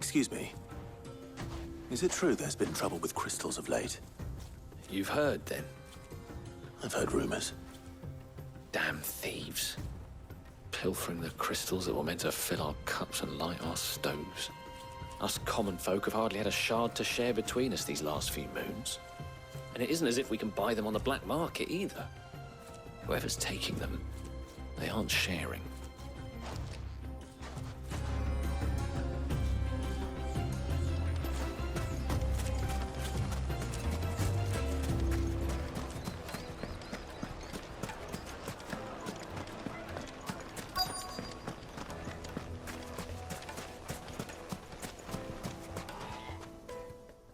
Excuse me. Is it true there's been trouble with crystals of late? You've heard, then? I've heard rumors. Damn thieves. Pilfering the crystals that were meant to fill our cups and light our stoves. Us common folk have hardly had a shard to share between us these last few moons. And it isn't as if we can buy them on the black market either. Whoever's taking them, they aren't sharing.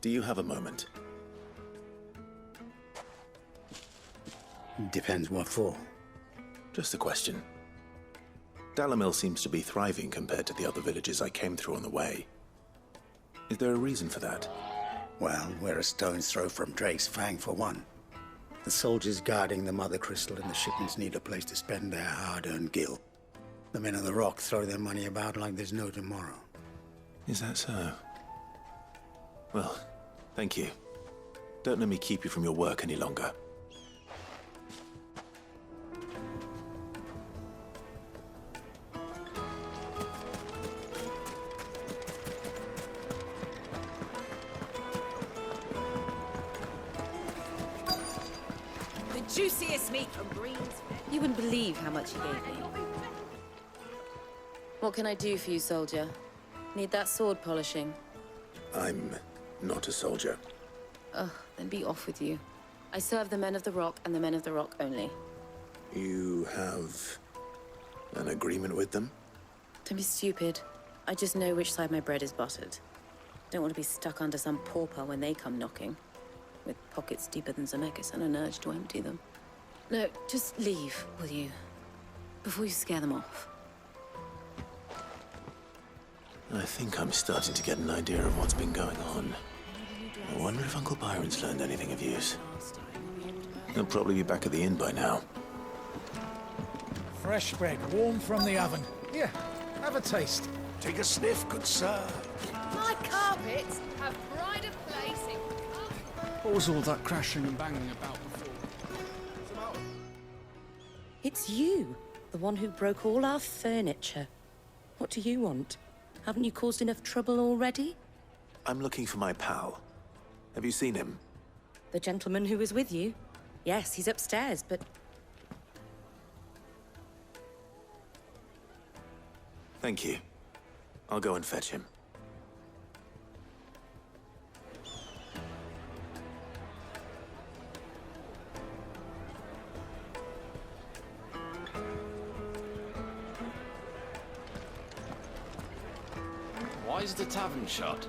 Do you have a moment? Depends what for. Just a question. Dalamil seems to be thriving compared to the other villages I came through on the way. Is there a reason for that? Well, we're a stone's throw from Drake's Fang, for one. The soldiers guarding the Mother Crystal and the shipments need a place to spend their hard-earned gil. The men of the Rock throw their money about like there's no tomorrow. Is that so? Well, thank you. Don't let me keep you from your work any longer. The juiciest meat from Green's. You wouldn't believe how much he gave me. What can I do for you, soldier? Need that sword polishing? I'm not a soldier. Ugh, then be off with you. I serve the men of the Rock and the men of the Rock only. You have an agreement with them? Don't be stupid. I just know which side my bread is buttered. Don't want to be stuck under some pauper when they come knocking. With pockets deeper than Zemeckis and an urge to empty them. No, just leave, will you? Before you scare them off. I think I'm starting to get an idea of what's been going on. I wonder if Uncle Byron's learned anything of use. He'll probably be back at the inn by now. Fresh bread, warm from the oven. Here, have a taste. Take a sniff, good sir. My carpets have pride of place in. What was all that crashing and banging about before? It's you, the one who broke all our furniture. What do you want? Haven't you caused enough trouble already? I'm looking for my pal. Have you seen him? The gentleman who was with you? Yes, he's upstairs, but... Thank you. I'll go and fetch him. Why is the tavern shut?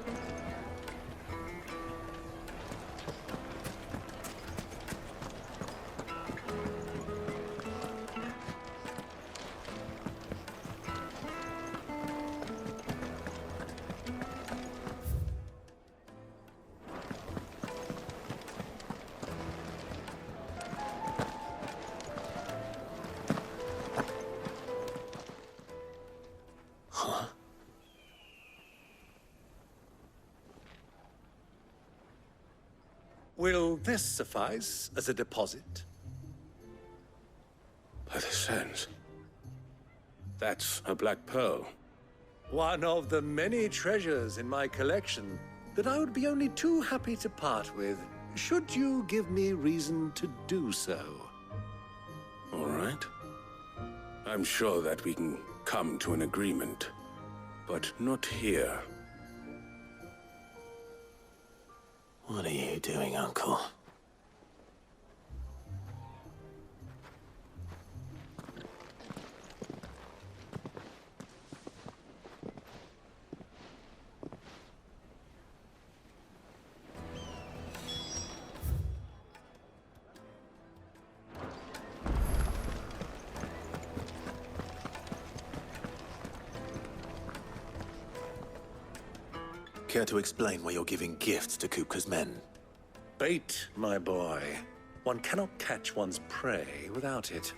Will this suffice as a deposit? By the sands. That's a black pearl. One of the many treasures in my collection that I would be only too happy to part with, should you give me reason to do so. All right. I'm sure that we can come to an agreement, but not here. What are you doing, Uncle? Care to explain why you're giving gifts to Kupka's men? Bait, my boy. One cannot catch one's prey without it.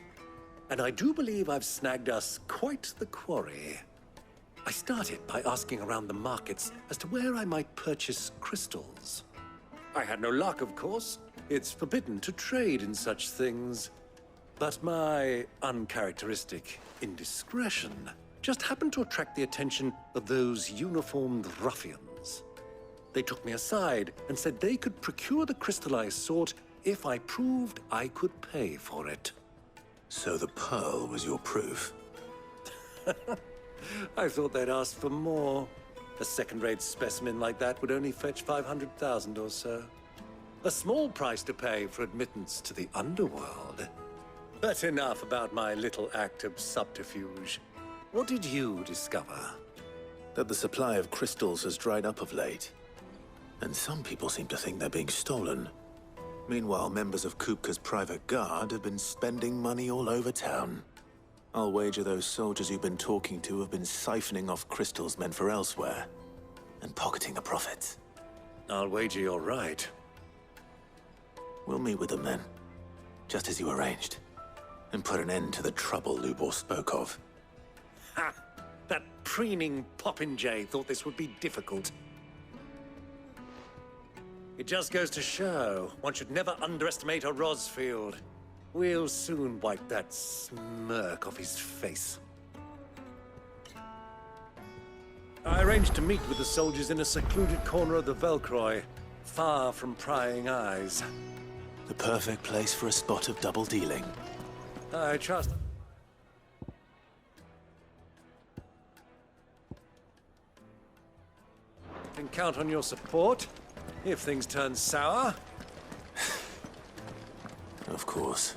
And I do believe I've snagged us quite the quarry. I started by asking around the markets as to where I might purchase crystals. I had no luck, of course. It's forbidden to trade in such things. But my uncharacteristic indiscretion just happened to attract the attention of those uniformed ruffians. They took me aside and said they could procure the crystal I sought if I proved I could pay for it. So the pearl was your proof? I thought they'd asked for more. A second-rate specimen like that would only fetch 500,000 or so. A small price to pay for admittance to the underworld. But enough about my little act of subterfuge. What did you discover? That the supply of crystals has dried up of late. And some people seem to think they're being stolen. Meanwhile, members of Kupka's private guard have been spending money all over town. I'll wager those soldiers you've been talking to have been siphoning off crystals meant for elsewhere, and pocketing the profits. I'll wager you're right. We'll meet with them then, just as you arranged, and put an end to the trouble Lubor spoke of. Ha! That preening popinjay thought this would be difficult. It just goes to show one should never underestimate a Rosfield. We'll soon wipe that smirk off his face. I arranged to meet with the soldiers in a secluded corner of the Velcroy, far from prying eyes. The perfect place for a spot of double dealing. I trust... can count on your support if things turn sour. Of course.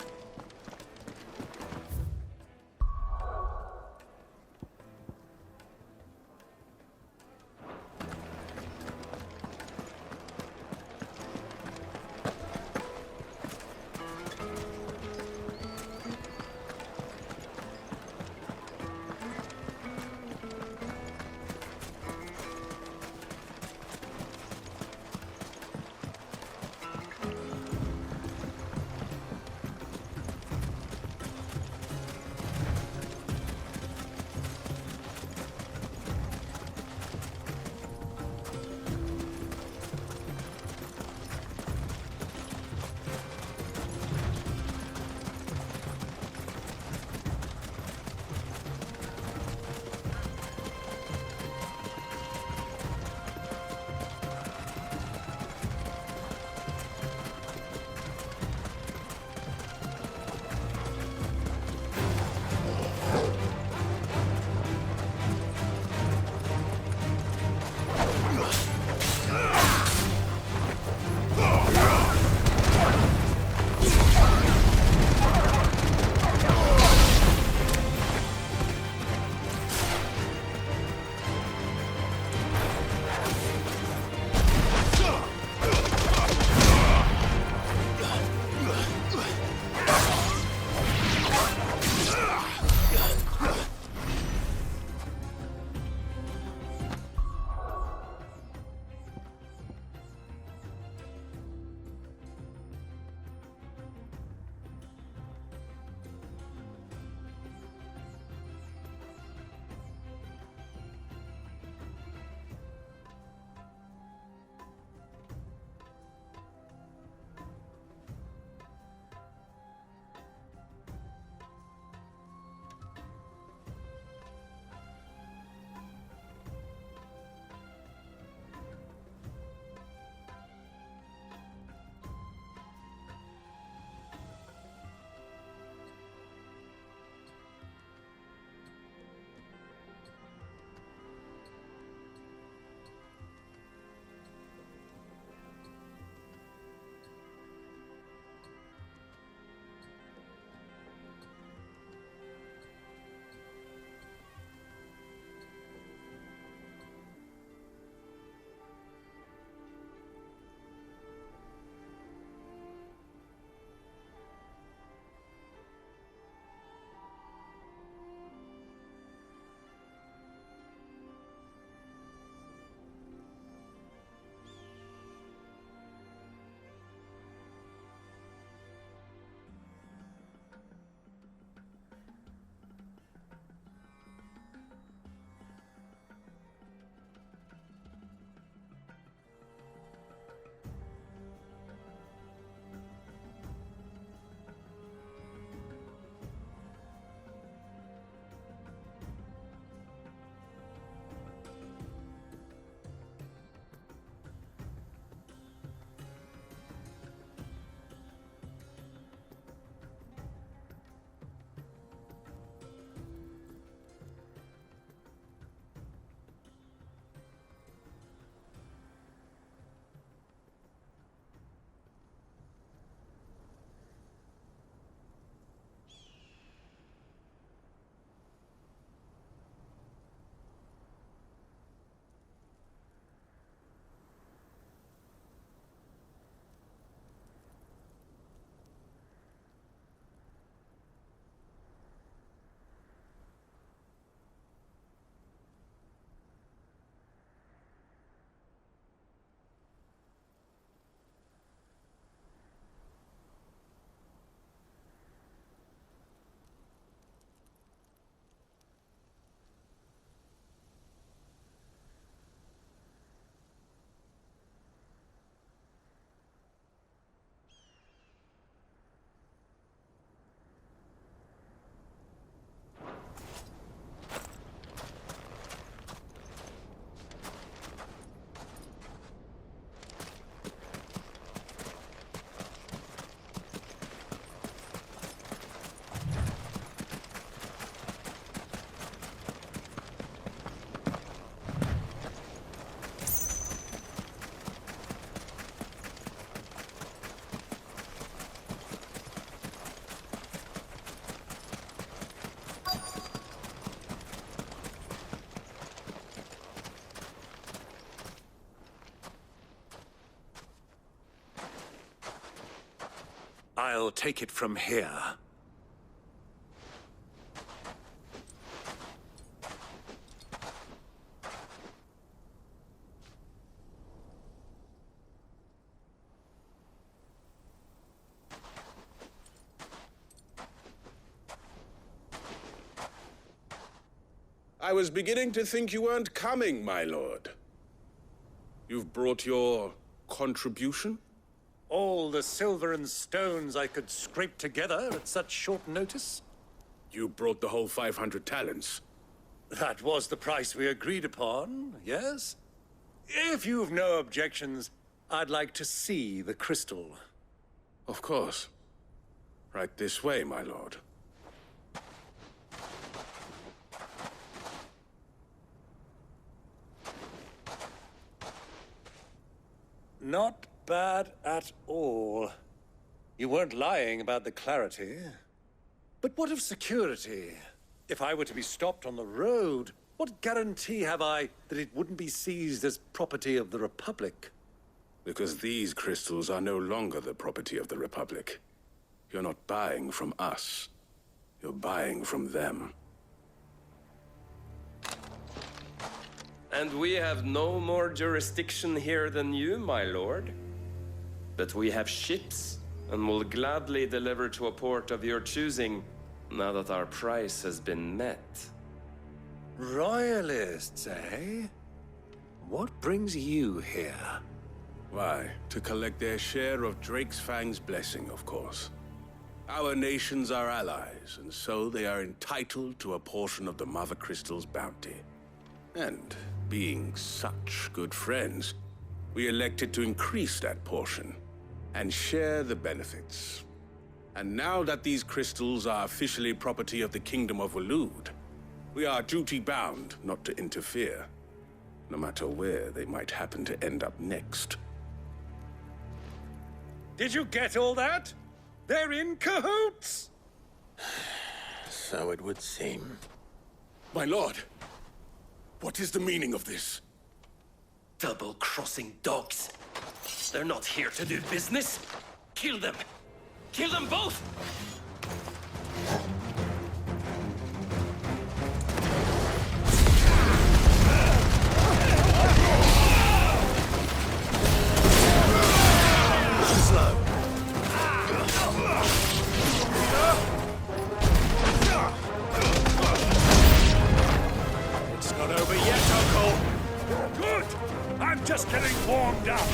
I'll take it from here. I was beginning to think you weren't coming, my lord. You've brought your contribution? All the silver and stones I could scrape together at such short notice? You brought the whole 500 talents. That was the price we agreed upon, yes? If you've no objections, I'd like to see the crystal. Of course. Right this way, my lord. Not bad at all. You weren't lying about the clarity. But what of security? If I were to be stopped on the road, what guarantee have I that it wouldn't be seized as property of the Republic? Because these crystals are no longer the property of the Republic. You're not buying from us. You're buying from them. And we have no more jurisdiction here than you, my lord. But we have ships, and will gladly deliver to a port of your choosing, now that our price has been met. Royalists, eh? What brings you here? Why, to collect their share of Drake's Fang's blessing, of course. Our nations are allies, and so they are entitled to a portion of the Mother Crystal's bounty. And being such good friends, we elected to increase that portion and share the benefits. And now that these crystals are officially property of the Kingdom of Waloed, we are duty-bound not to interfere, no matter where they might happen to end up next. Did you get all that? They're in cahoots! So it would seem. My lord, what is the meaning of this? Double-crossing dogs. They're not here to do business. Kill them. Kill them both! It's not over yet, Uncle! Good! I'm just getting warmed up!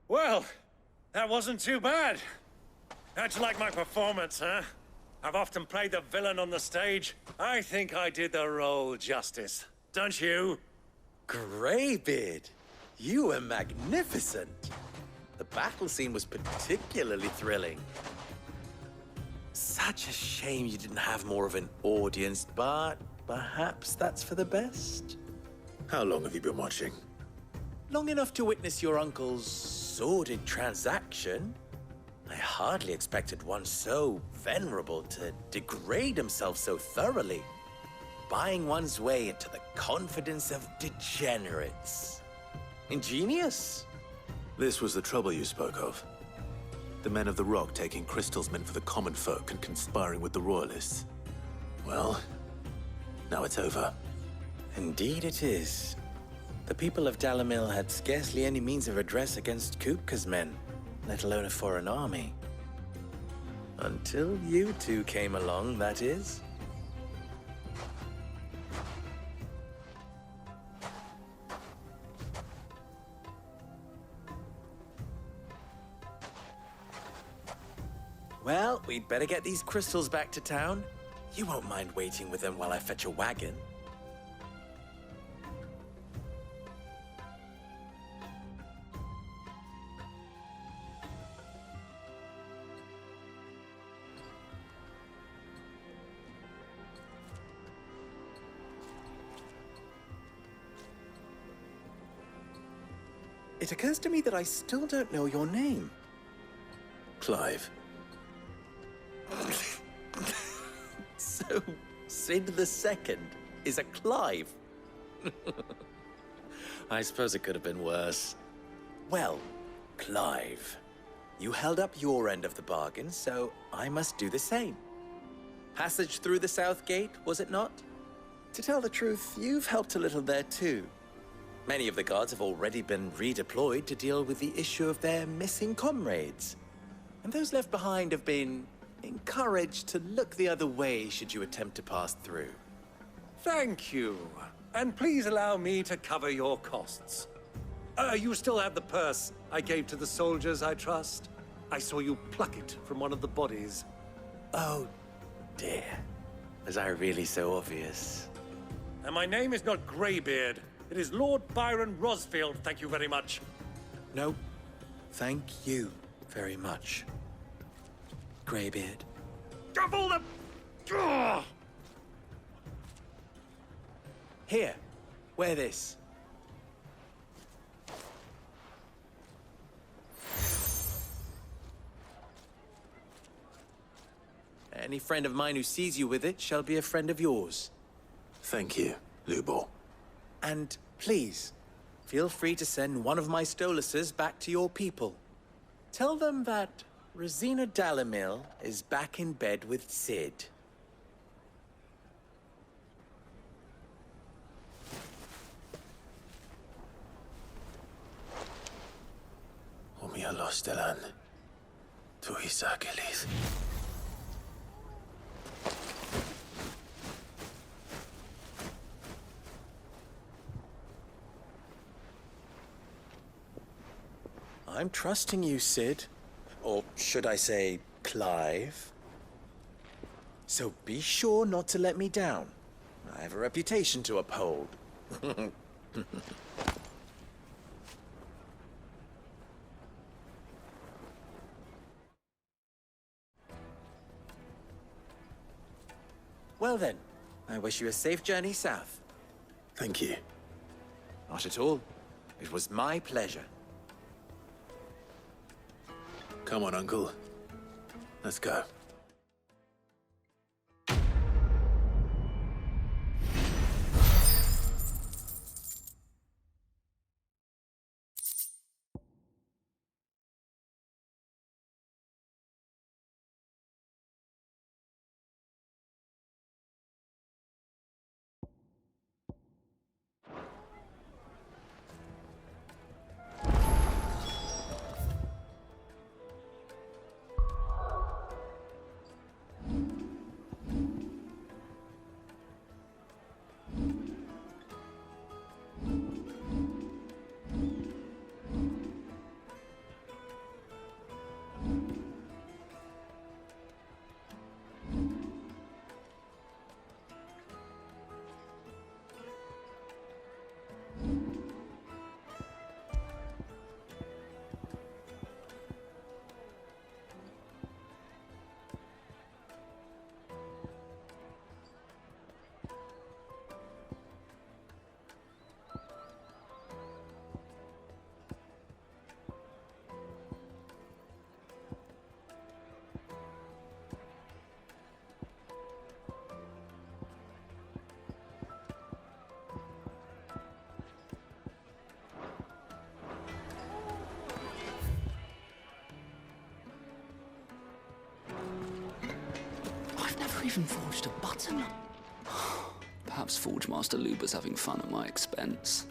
Well, That wasn't too bad. How'd you like my performance, huh? I've often played the villain on the stage. I think I did the role justice. Don't you? Greybeard, you were magnificent. The battle scene was particularly thrilling. Such a shame you didn't have more of an audience, but perhaps that's for the best. How long have you been watching? Long enough to witness your uncle's sordid transaction. I hardly expected one so venerable to degrade himself so thoroughly, buying one's way into the confidence of degenerates. Ingenious. This was the trouble you spoke of. The men of the Rock taking crystals meant for the common folk and conspiring with the Royalists. Well, now it's over. Indeed it is. The people of Dalamil had scarcely any means of redress against Kupka's men, let alone a foreign army. Until you two came along, that is. Well, we'd better get these crystals back to town. You won't mind waiting with them while I fetch a wagon. It occurs to me that I still don't know your name. Clive. So, Sid the Second is a Clive? I suppose it could have been worse. Well, Clive, you held up your end of the bargain, so I must do the same. Passage through the South Gate, was it not? To tell the truth, you've helped a little there too. Many of the guards have already been redeployed to deal with the issue of their missing comrades. And those left behind have been encouraged to look the other way should you attempt to pass through. Thank you. And please allow me to cover your costs. You still have the purse I gave to the soldiers, I trust? I saw you pluck it from one of the bodies. Oh, dear. Was I really so obvious? And my name is not Greybeard. It is Lord Byron Rosfield, thank you very much. No, thank you very much, Greybeard. Double the... Ugh! Here, wear this. Any friend of mine who sees you with it shall be a friend of yours. Thank you, Lubor. And please, feel free to send one of my Stoluses back to your people. Tell them that Rosina Dalamil is back in bed with Sid. Omia Lostelan. Tuisa Gelith. I'm trusting you, Sid. Or should I say, Clive? So be sure not to let me down. I have a reputation to uphold. Well then, I wish you a safe journey south. Thank you. Not at all. It was my pleasure. Come on, Uncle. Let's go. even forged a button. Perhaps Forge Master Luber's having fun at my expense.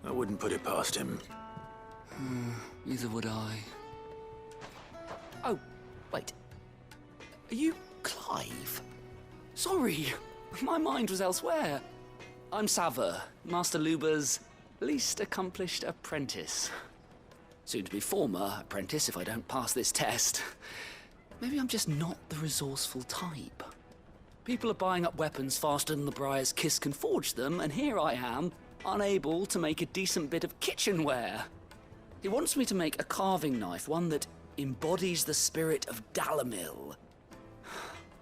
I wouldn't put it past him. Neither would I. Oh, wait. Are you Clive? Sorry, my mind was elsewhere. I'm Sava, Master Luber's least accomplished apprentice. Soon to be former apprentice if I don't pass this test. Maybe I'm just not the resourceful type. People are buying up weapons faster than the Briar's Kiss can forge them, and here I am, unable to make a decent bit of kitchenware. He wants me to make a carving knife, one that embodies the spirit of Dalamil.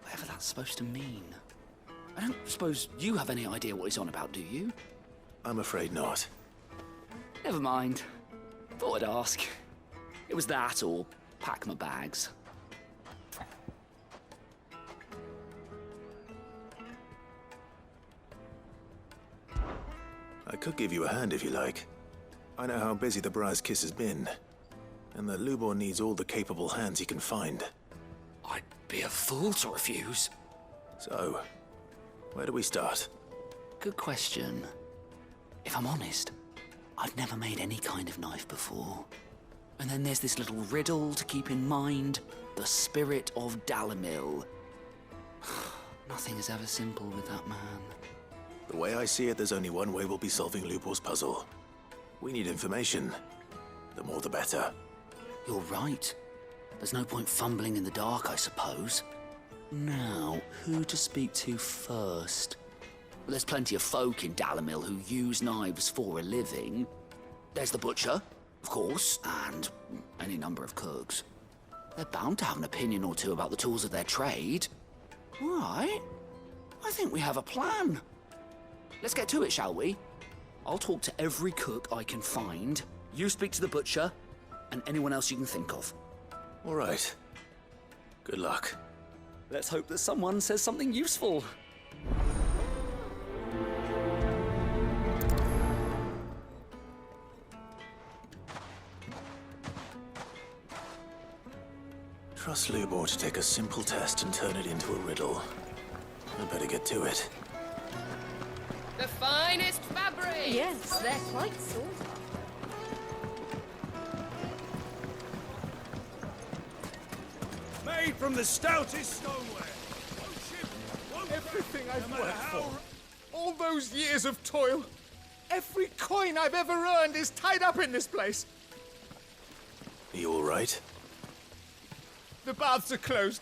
Whatever that's supposed to mean. I don't suppose you have any idea what he's on about, do you? I'm afraid not. Never mind. Thought I'd ask. It was that or pack my bags. I could give you a hand if you like. I know how busy the Briar's Kiss has been, and that Lubor needs all the capable hands he can find. I'd be a fool to refuse. So, where do we start? Good question. If I'm honest, I've never made any kind of knife before. And then there's this little riddle to keep in mind. The spirit of Dalamil. Nothing is ever simple with that man. The way I see it, there's only one way we'll be solving Lubor's puzzle. We need information. The more the better. You're right. There's no point fumbling in the dark, I suppose. Now, who to speak to first? Well, there's plenty of folk in Dalamil who use knives for a living. There's the butcher, of course, and any number of cooks. They're bound to have an opinion or two about the tools of their trade. All right. I think we have a plan. Let's get to it, shall we? I'll talk to every cook I can find. You speak to the butcher, and anyone else you can think of. All right. Good luck. Let's hope that someone says something useful. Trust Lubor to take a simple test and turn it into a riddle. I better get to it. The finest fabric! Yes, they're quite sought Made from the stoutest stoneware. Everything I've worked for, all those years of toil, every coin I've ever earned is tied up in this place. Are you all right? The baths are closed.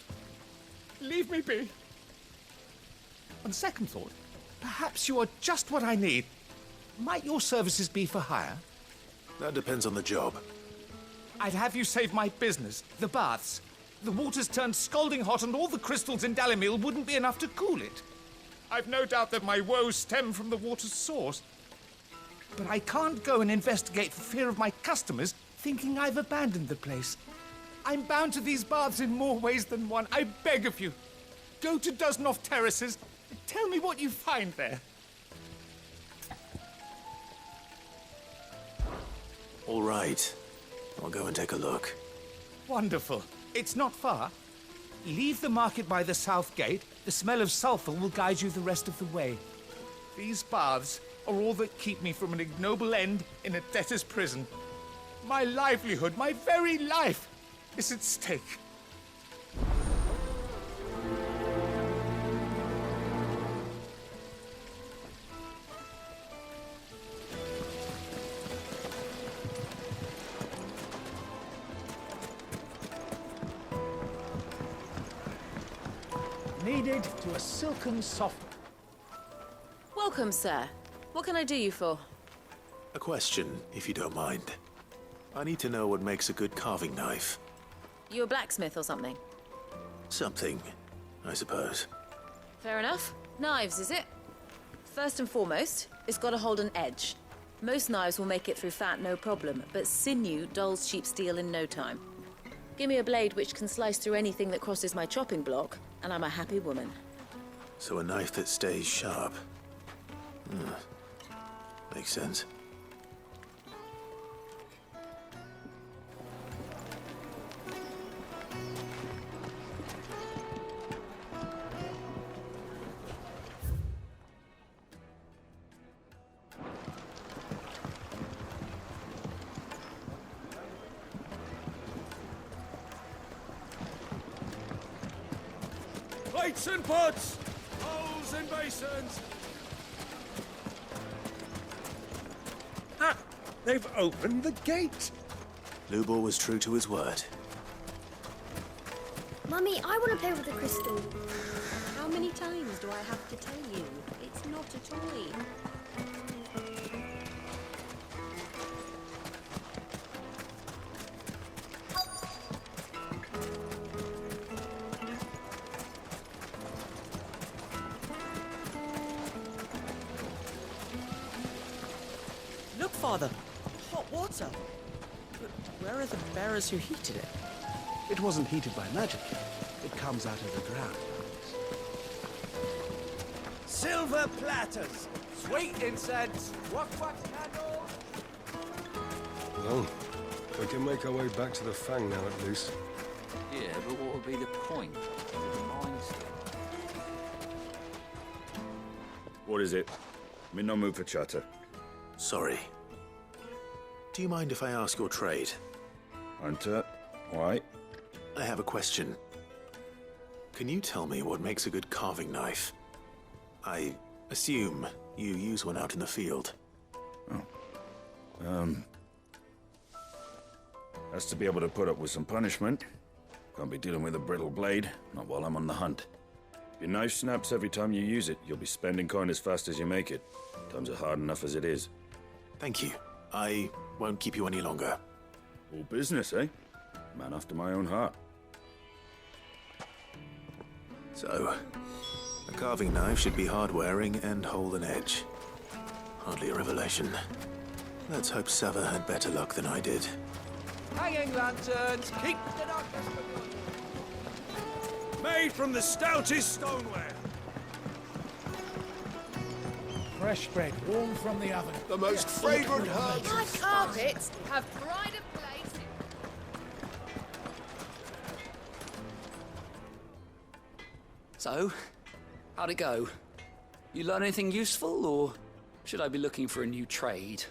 Leave me be. On second thought, perhaps you are just what I need. Might your services be for hire? That depends on the job. I'd have you save my business, the baths. The water's turned scalding hot and all the crystals in Dalamil wouldn't be enough to cool it. I've no doubt that my woes stem from the water's source. But I can't go and investigate for fear of my customers thinking I've abandoned the place. I'm bound to these baths in more ways than one. I beg of you, go to Dusnoff Terraces and tell me what you find there. All right. I'll go and take a look. Wonderful. It's not far. Leave the market by the south gate. The smell of sulfur will guide you the rest of the way. These baths are all that keep me from an ignoble end in a debtor's prison. My livelihood, my very life, is at stake. Needed to a silken soft. Welcome, sir. What can I do you for? A question, if you don't mind. I need to know what makes a good carving knife. You a blacksmith or something? Something, I suppose. Fair enough. Knives, is it? First and foremost, it's got to hold an edge. Most knives will make it through fat, no problem, but sinew dulls cheap steel in no time. Give me a blade which can slice through anything that crosses my chopping block, and I'm a happy woman. So a knife that stays sharp. Makes sense. Weights and pots! Bowls and basins! Ah! They've opened the gate! Lubor was true to his word. Mummy, I want to play with the crystal. How many times do I have to tell you? It's not a toy. Look, Father! Hot water! But where are the bearers who heated it? It wasn't heated by magic. It comes out of the ground. Silver platters, sweet incense, wax candles. Well, we can make our way back to the Fang now, at least. Yeah, but what would be the point? What is it? I'm in no mood for chatter. Sorry. Do you mind if I ask your trade? Hunter, why? I have a question. Can you tell me what makes a good carving knife? I assume you use one out in the field. Has to be able to put up with some punishment. Can't be dealing with a brittle blade, not while I'm on the hunt. If your knife snaps every time you use it, you'll be spending coin as fast as you make it. Times are hard enough as it is. Thank you. I won't keep you any longer. All business, eh? Man after my own heart. So, a carving knife should be hard-wearing and hold an edge. Hardly a revelation. Let's hope Sava had better luck than I did. Hanging lanterns, keep the darkness from Made from the stoutest stoneware! Fresh bread, warm from the oven. The most fragrant herbs! My carpets have pride of place. So, how'd it go? You learn anything useful, or should I be looking for a new trade?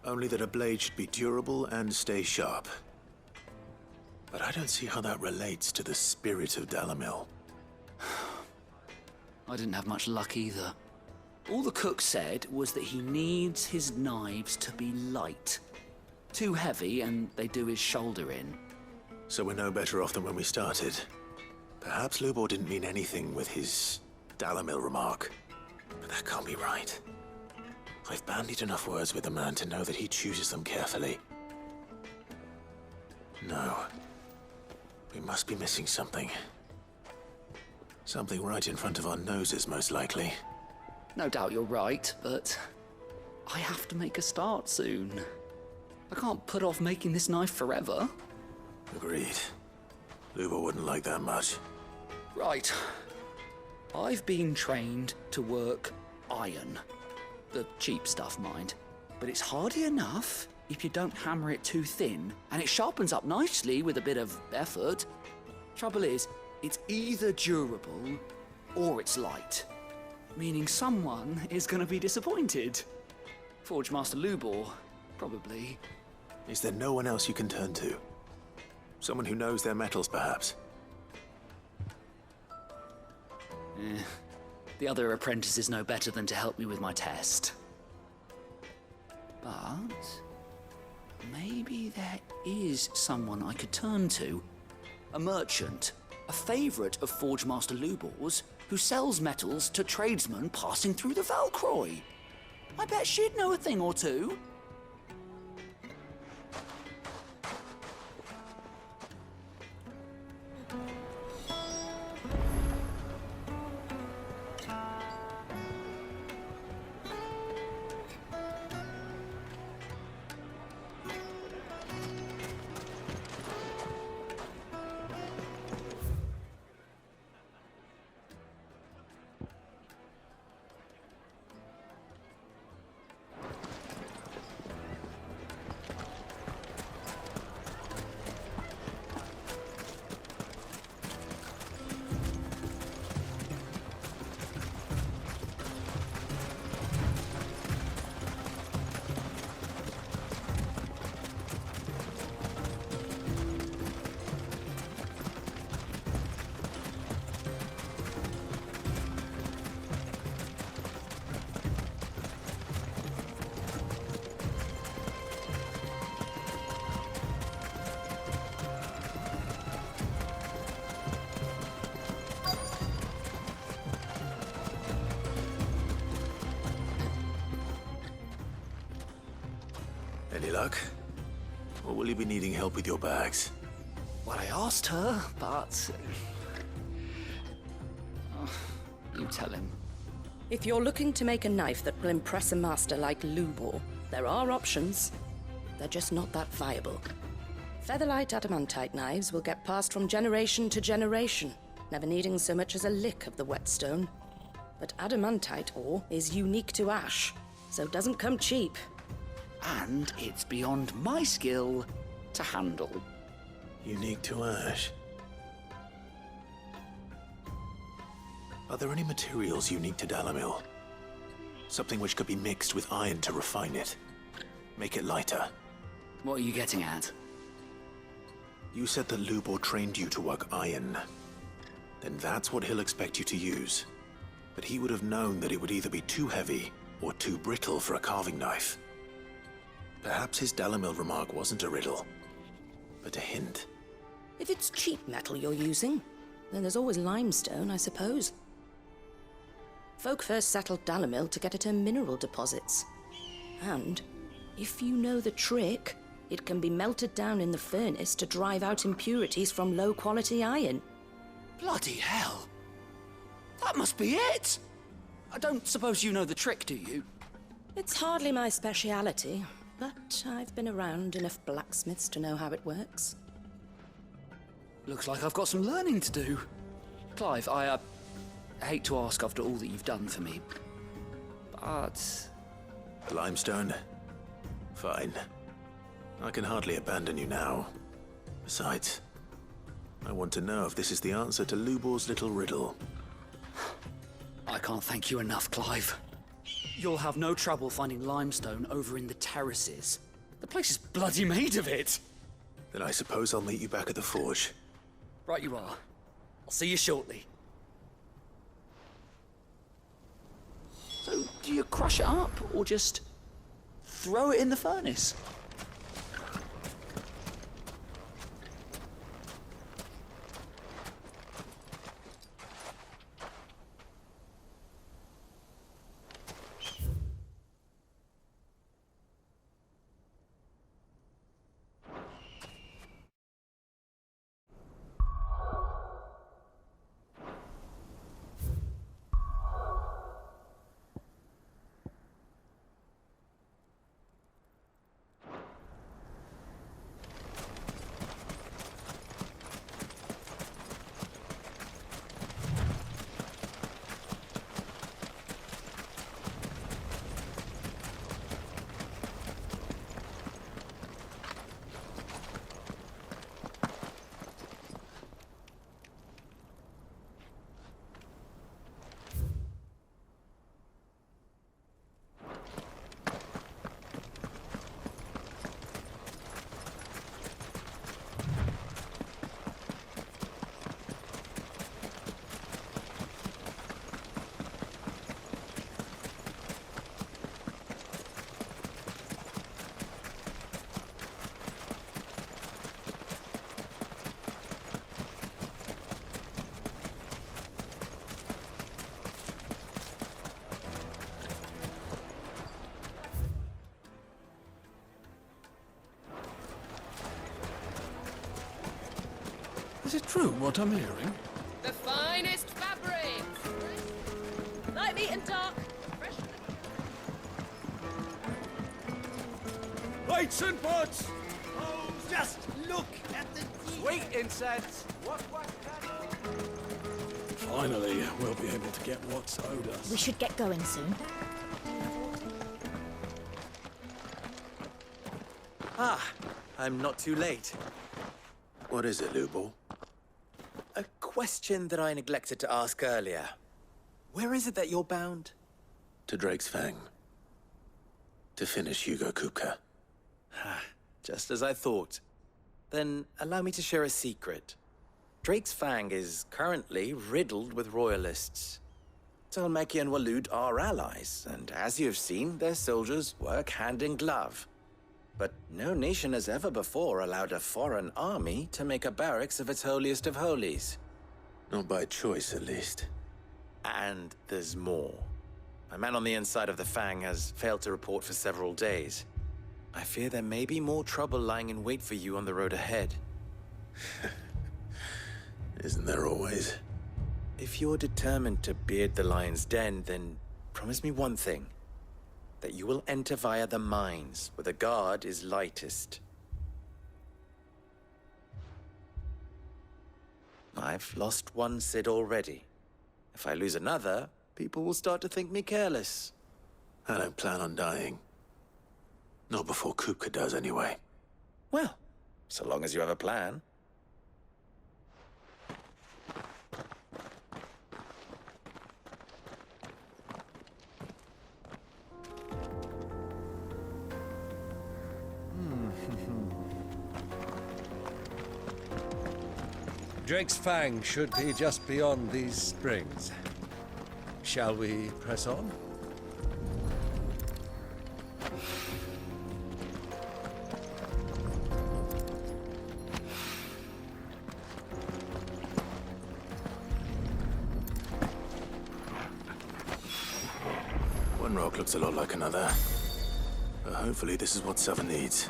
Only that a blade should be durable and stay sharp. But I don't see how that relates to the spirit of Dalamil. I didn't have much luck either. All the cook said was that he needs his knives to be light. Too heavy and they do his shoulder in. So we're no better off than when we started. Perhaps Lubor didn't mean anything with his Dalamil remark. But that can't be right. I've bandied enough words with the man to know that he chooses them carefully. No. We must be missing something. Something right in front of our noses, most likely. No doubt you're right, but I have to make a start soon. I can't put off making this knife forever. Agreed. Lubor wouldn't like that much. Right. I've been trained to work iron. The cheap stuff, mind. But it's hardy enough if you don't hammer it too thin, and it sharpens up nicely with a bit of effort. Trouble is, it's either durable or it's light. Meaning someone is going to be disappointed. Forge Master Lubor, probably. Is there no one else you can turn to? Someone who knows their metals, perhaps? The other apprentices know better than to help me with my test. But maybe there is someone I could turn to. A merchant, a favorite of Forge Master Lubor's, who sells metals to tradesmen passing through the Valcroy. I bet she'd know a thing or two. Any luck? Or will you be needing help with your bags? Well, I asked her, but... you tell him. If you're looking to make a knife that will impress a master like Lubor, there are options. They're just not that viable. Featherlight adamantite knives will get passed from generation to generation, never needing so much as a lick of the whetstone. But adamantite ore is unique to ash, so it doesn't come cheap. And it's beyond my skill to handle. Unique to ash? Are there any materials unique to Dalamil? Something which could be mixed with iron to refine it. Make it lighter. What are you getting at? You said that Lubor trained you to work iron. Then that's what he'll expect you to use. But he would have known that it would either be too heavy or too brittle for a carving knife. Perhaps his Dalamil remark wasn't a riddle, but a hint. If it's cheap metal you're using, then there's always limestone, I suppose. Folk first settled Dalamil to get at her mineral deposits. And, if you know the trick, it can be melted down in the furnace to drive out impurities from low-quality iron. Bloody hell! That must be it! I don't suppose you know the trick, do you? It's hardly my speciality, but I've been around enough blacksmiths to know how it works. Looks like I've got some learning to do. Clive, I hate to ask after all that you've done for me, but... Limestone? Fine. I can hardly abandon you now. Besides, I want to know if this is the answer to Lubor's little riddle. I can't thank you enough, Clive. You'll have no trouble finding limestone over in the terraces. The place is bloody made of it. Then I suppose I'll meet you back at the forge. Right you are. I'll see you shortly. So, do you crush it up, or just throw it in the furnace? Is it true what I'm hearing? The finest fabrics! Light meat and dark. Fresh Lights and pots! Oh, just look at the sweet incense! What Finally, we'll be able to get what's owed us. We should get going soon. Ah, I'm not too late. What is it, Lubor? A question that I neglected to ask earlier. Where is it that you're bound? To Drake's Fang. To finish Hugo Kupka. Just as I thought. Then allow me to share a secret. Drake's Fang is currently riddled with royalists. Talmeki and Walud are allies, and as you have seen, their soldiers work hand in glove. But no nation has ever before allowed a foreign army to make a barracks of its holiest of holies. Not by choice, at least. And there's more. A man on the inside of the Fang has failed to report for several days. I fear there may be more trouble lying in wait for you on the road ahead. Isn't there always? If you're determined to beard the lion's den, then promise me one thing. That you will enter via the mines, where the guard is lightest. I've lost one Cid already. If I lose another, people will start to think me careless. I don't plan on dying. Not before Kupka does, anyway. Well, so long as you have a plan. Drake's Fang should be just beyond these springs. Shall we press on? One rock looks a lot like another. But hopefully this is what Sava needs.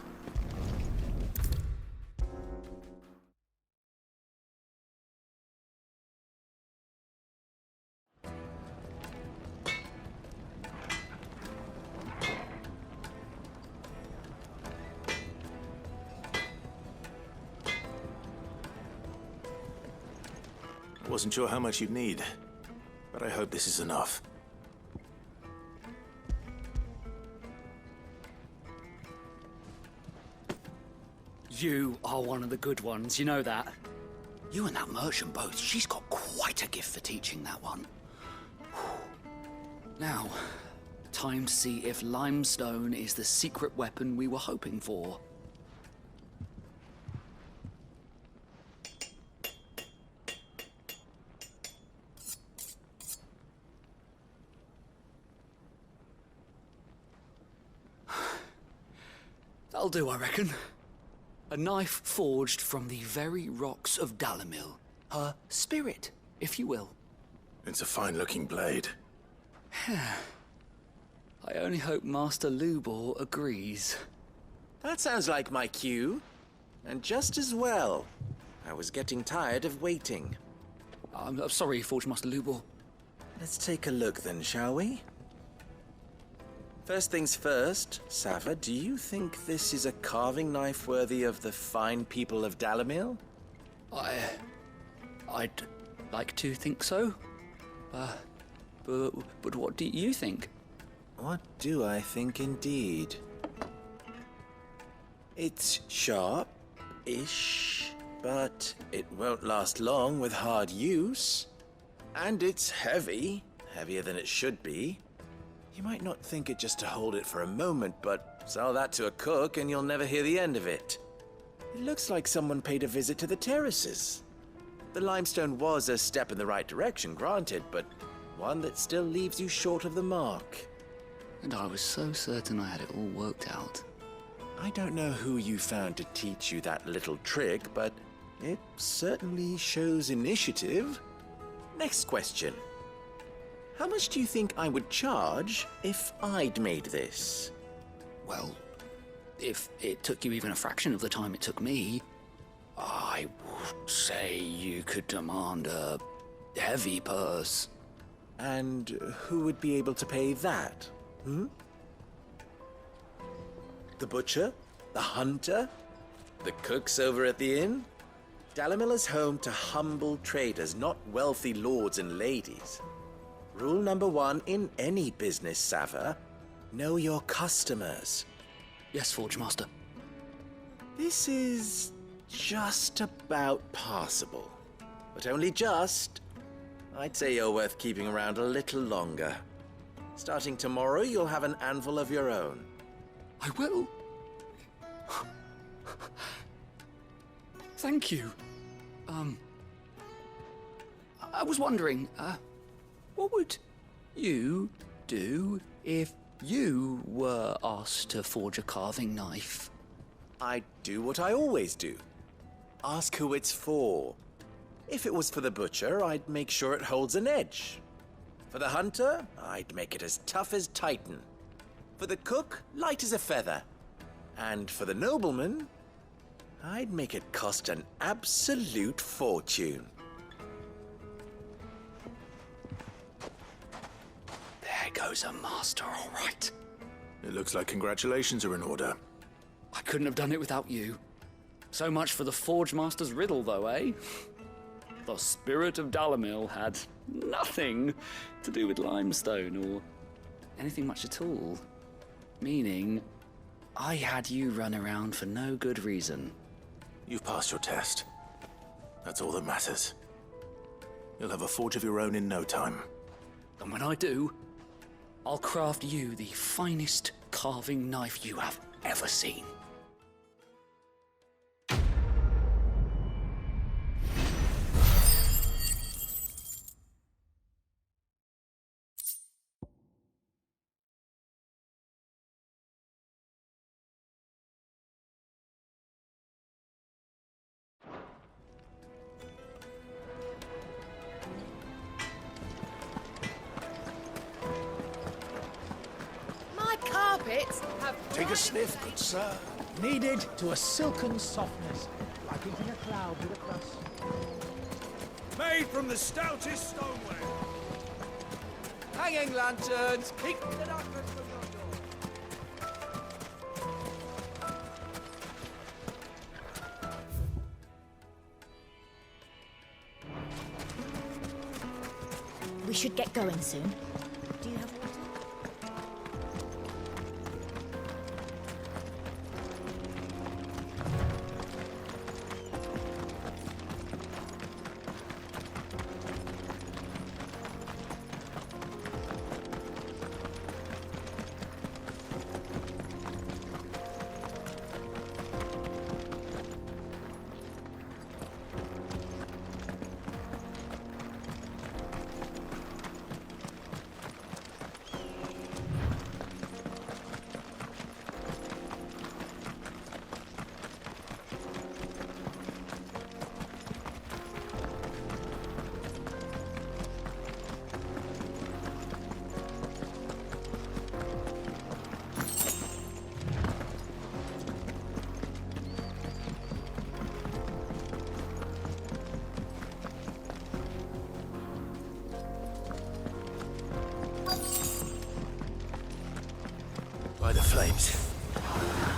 I wasn't sure how much you'd need, but I hope this is enough. You are one of the good ones, you know that. You and that merchant both, she's got quite a gift for teaching that one. Now, time to see if limestone is the secret weapon we were hoping for. That'll do, I reckon. A knife forged from the very rocks of Dalamil. Her spirit, if you will. It's a fine-looking blade. I only hope Master Lubor agrees. That sounds like my cue. And just as well. I was getting tired of waiting. I'm sorry, Forge Master Lubor. Let's take a look then, shall we? First things first, Sava, do you think this is a carving knife worthy of the fine people of Dalamil? I'd like to think so. But what do you think? What do I think indeed? It's sharp-ish, but it won't last long with hard use. And it's heavy, heavier than it should be. You might not think it just to hold it for a moment, but sell that to a cook and you'll never hear the end of it. It looks like someone paid a visit to the terraces. The limestone was a step in the right direction, granted, but one that still leaves you short of the mark. And I was so certain I had it all worked out. I don't know who you found to teach you that little trick, but it certainly shows initiative. Next question. How much do you think I would charge if I'd made this? Well, if it took you even a fraction of the time it took me, I would say you could demand a heavy purse. And who would be able to pay that? The butcher? The hunter? The cooks over at the inn? Dalamil is home to humble traders, not wealthy lords and ladies. Rule number 1 in any business, Sava. Know your customers. Yes, Forge Master. This is just about passable. But only just. I'd say you're worth keeping around a little longer. Starting tomorrow, you'll have an anvil of your own. I will. Thank you. I was wondering, what would you do if you were asked to forge a carving knife? I'd do what I always do. Ask who it's for. If it was for the butcher, I'd make sure it holds an edge. For the hunter, I'd make it as tough as Titan. For the cook, light as a feather. And for the nobleman, I'd make it cost an absolute fortune. There goes a master, all right. It looks like congratulations are in order. I couldn't have done it without you. So much for the Forge Master's riddle, though, eh? The spirit of Dalamil had nothing to do with limestone or anything much at all. Meaning, I had you run around for no good reason. You've passed your test. That's all that matters. You'll have a forge of your own in no time. And when I do, I'll craft you the finest carving knife you have ever seen. Carpets have... Take a sniff, good sir. Kneaded to a silken softness, like eating a cloud with a crust. Made from the stoutest stoneware. Hanging lanterns! Keep the darkness from your door. We should get going soon. Do you have water? By the flames.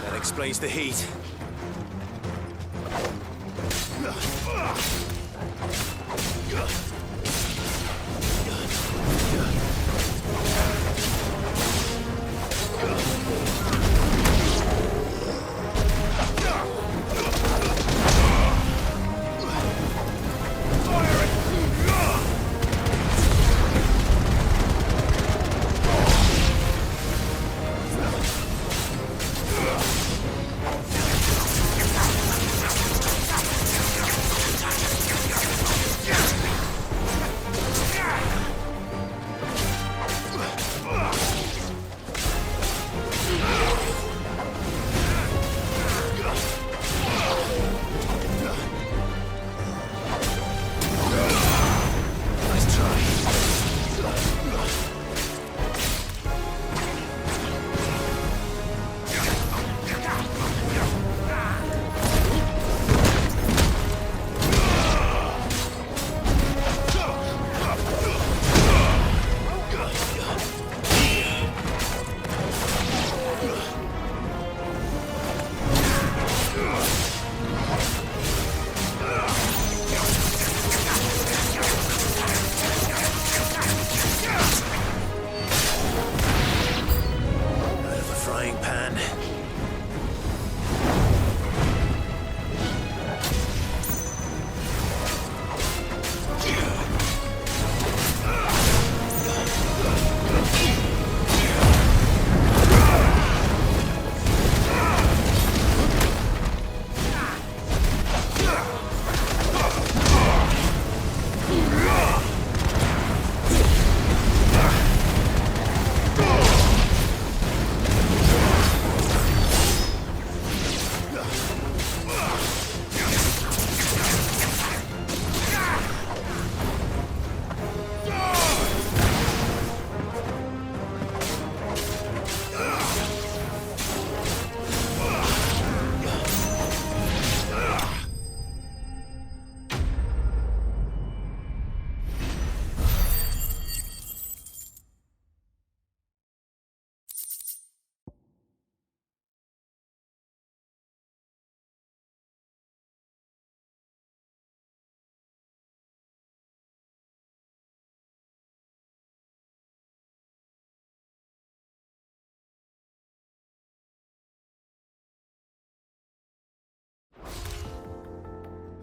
That explains the heat.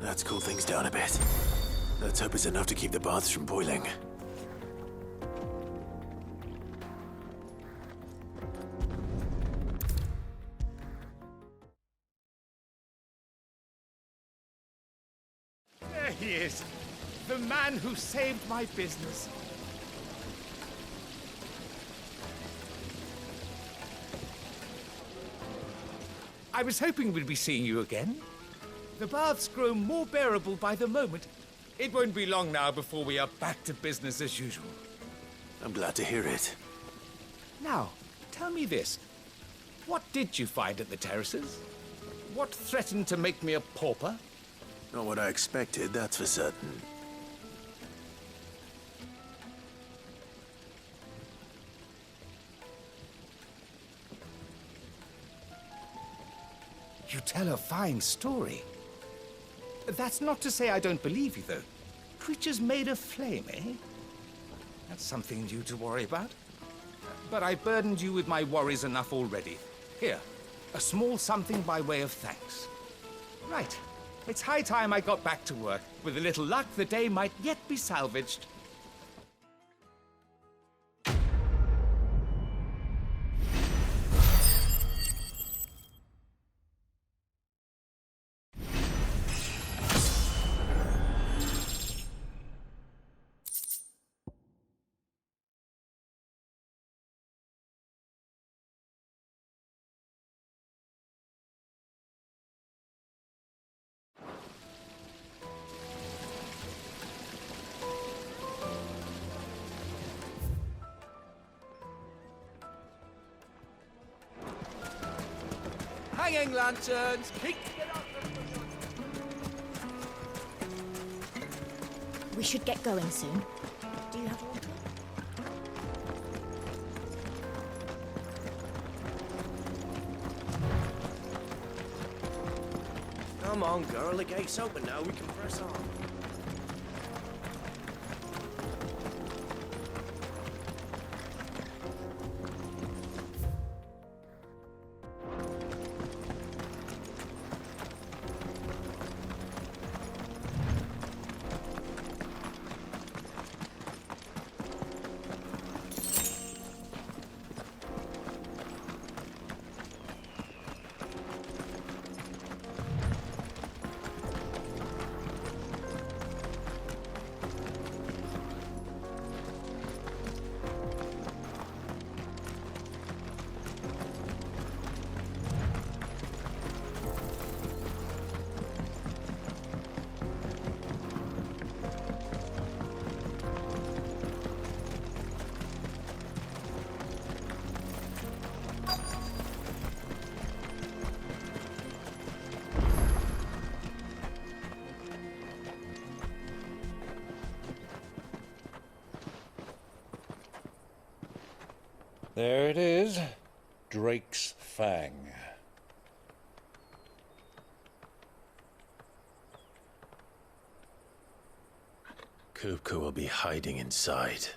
Let's cool things down a bit. Let's hope it's enough to keep the baths from boiling. There he is. The man who saved my business. I was hoping we'd be seeing you again. The baths grow more bearable by the moment. It won't be long now before we are back to business as usual. I'm glad to hear it. Now, tell me this. What did you find at the terraces? What threatened to make me a pauper? Not what I expected, that's for certain. You tell a fine story. That's not to say I don't believe you, though. Creatures made of flame, eh? That's something new to worry about. But I burdened you with my worries enough already. Here, a small something by way of thanks. Right. It's high time I got back to work. With a little luck, the day might yet be salvaged. Hanging lanterns! Keep it up! We should get going soon. Do you have water? Come on, girl. The gate's open now. We can press on. There it is. Drake's Fang. Kupka will be hiding inside.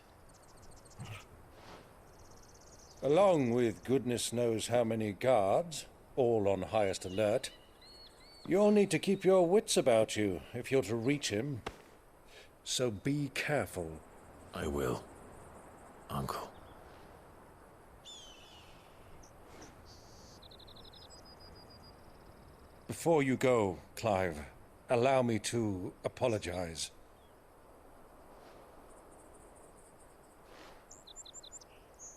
Along with goodness knows how many guards, all on highest alert. You'll need to keep your wits about you if you're to reach him. So be careful. I will, Uncle. Before you go, Clive, allow me to apologize.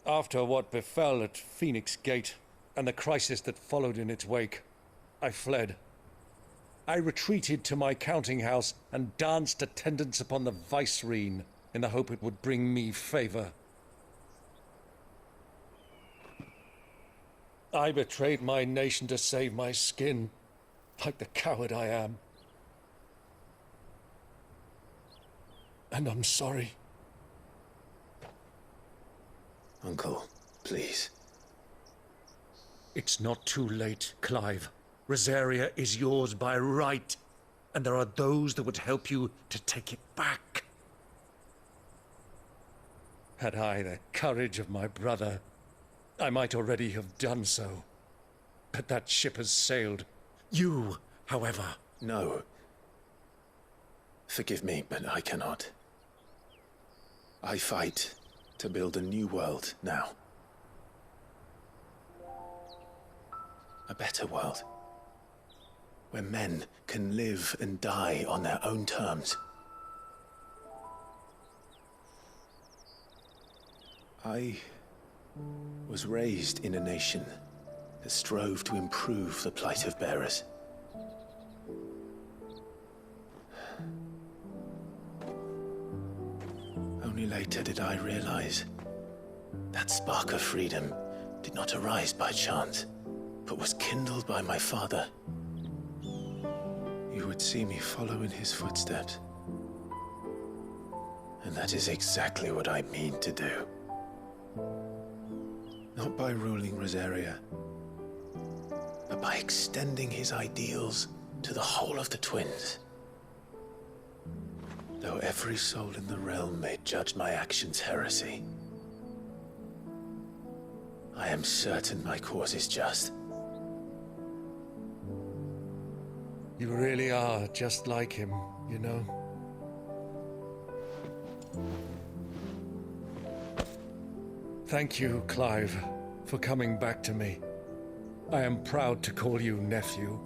After what befell at Phoenix Gate and the crisis that followed in its wake, I fled. I retreated to my counting house and danced attendance upon the vicereine in the hope it would bring me favor. I betrayed my nation to save my skin, like the coward I am. And I'm sorry. Uncle, please. It's not too late, Clive. Rosaria is yours by right, and there are those that would help you to take it back. Had I the courage of my brother, I might already have done so. But that ship has sailed. You, however... No. Forgive me, but I cannot. I fight to build a new world now. A better world. Where men can live and die on their own terms. I was raised in a nation that strove to improve the plight of bearers. Only later did I realize that spark of freedom did not arise by chance, but was kindled by my father. You would see me follow in his footsteps. And that is exactly what I mean to do. Not by ruling Rosaria, but by extending his ideals to the whole of the twins. Though every soul in the realm may judge my actions heresy, I am certain my cause is just. You really are just like him, you know? Thank you, Clive, for coming back to me. I am proud to call you nephew.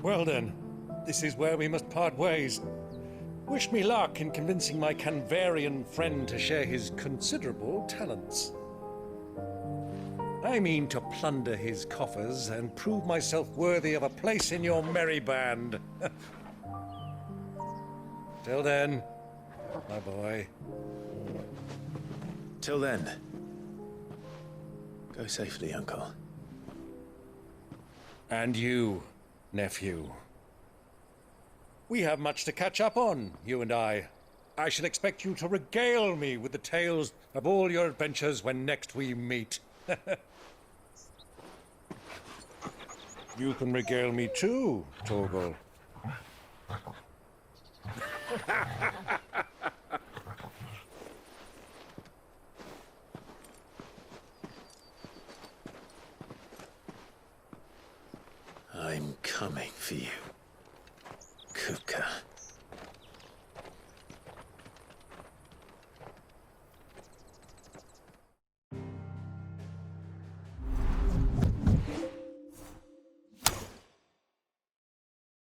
Well then, this is where we must part ways. Wish me luck in convincing my Canvarian friend to share his considerable talents. I mean to plunder his coffers and prove myself worthy of a place in your merry band. Till then, my boy. Till then, go safely, Uncle. And you, nephew. We have much to catch up on, you and I. I shall expect you to regale me with the tales of all your adventures when next we meet. You can regale me too, Torgal.